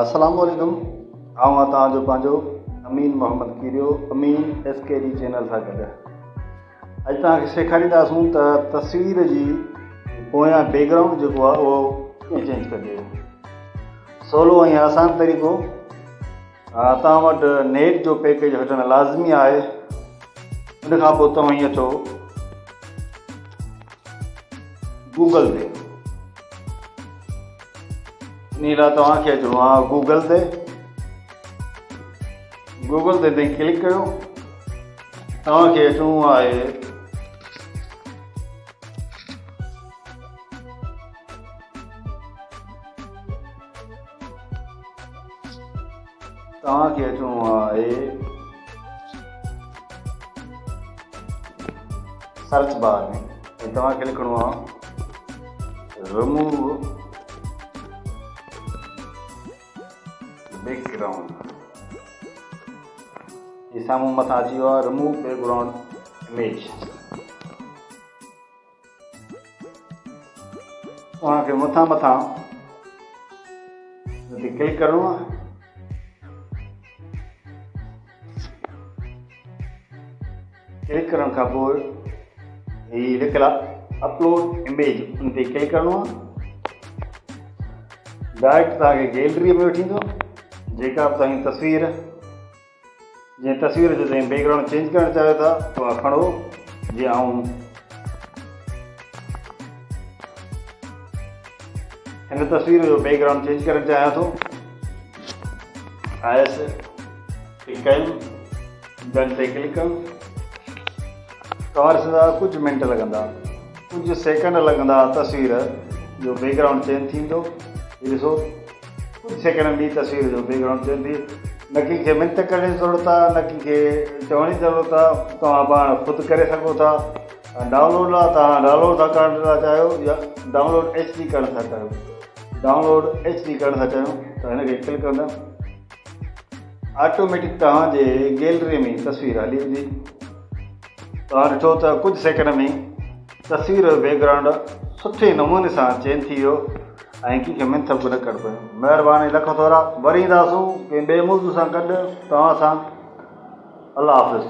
अस्सलाम वालेकुम। आऊं तव्हांजो पंहिंजो अमीन मोहम्मद कीरियो, अमीन SKD चैनल सां गॾु। अॼु तव्हांखे सेखारींदासूं त तस्वीर जी पोयां बैकग्राउंड जेको आहे उहो कीअं चेंज कजे। सवलो ऐं आसान तरीक़ो। तव्हां वटि नेट जो पैकेज हुजणु लाज़मी आहे। उन खां पोइ तव्हां ईअं अचो गूगल ते। इन लाइ तव्हांखे अचिणो आहे गूगल ते क्लिक कयो। तव्हांखे अचिणो आहे सर्च बार में तव्हांखे लिखणो आहे रिमूव बैकग्राउंड। ये साम्हूं मथां अची वियो आहे रिमूव बैकग्राउंड इमेज। तव्हांखे मथां क्लिक करिणो आहे। क्लिक करण खां पोइ हीअ लिखियल आहे अपलोड इमेज, उन ते क्लिक करिणो आहे। डायरेक्ट तव्हांखे गैलरी में वठी ईंदो। जेका बि तव्हांजी तस्वीर, जीअं तस्वीर जो तव्हां बैकग्राउंड चेंज करणु चाहियो था तव्हां खणो। जीअं आऊं हिन तस्वीर जो बैकग्राउंड चेंज करणु चाहियां थो। क्लिक कयूं, डन ते क्लिक कयूं। तव्हां ॾिसंदा कुझु मिंट लॻंदा, कुझु सेकंड लॻंदा तस्वीर जो बैकग्राउंड चेंज थींदो। हीअ ॾिसो कुझु सेकंड में तस्वीर जो बैकग्राउंड चेंज थी। न कंहिंखे मिनत करण जी ज़रूरत आहे, न कंहिंखे चवण जी ज़रूरत आहे। तव्हां पाण ख़ुदि करे सघो था। डाउनलोड लाइ तव्हां डाउनलोड था करण था चाहियो या डाउनलोड HD करण था चाहियो। डाउनलोड HD करण था चाहियो त हिनखे क्लिक कंदा, ऑटोमेटिक तव्हांजे गैलरी में तस्वीर हली वेंदी। तव्हां ॾिठो त कुझु सेकंड में तस्वीर जो बैकग्राउंड सुठे नमूने सां चेंज थी वियो ऐं कंहिंखे मिनत बि न करणु पियो। महिरबानी, लख थोरा। वरी ईंदासूं कंहिं ॿिए मौज़ूअ सां गॾु तव्हां सां। अल्लाह हाफ़िज़।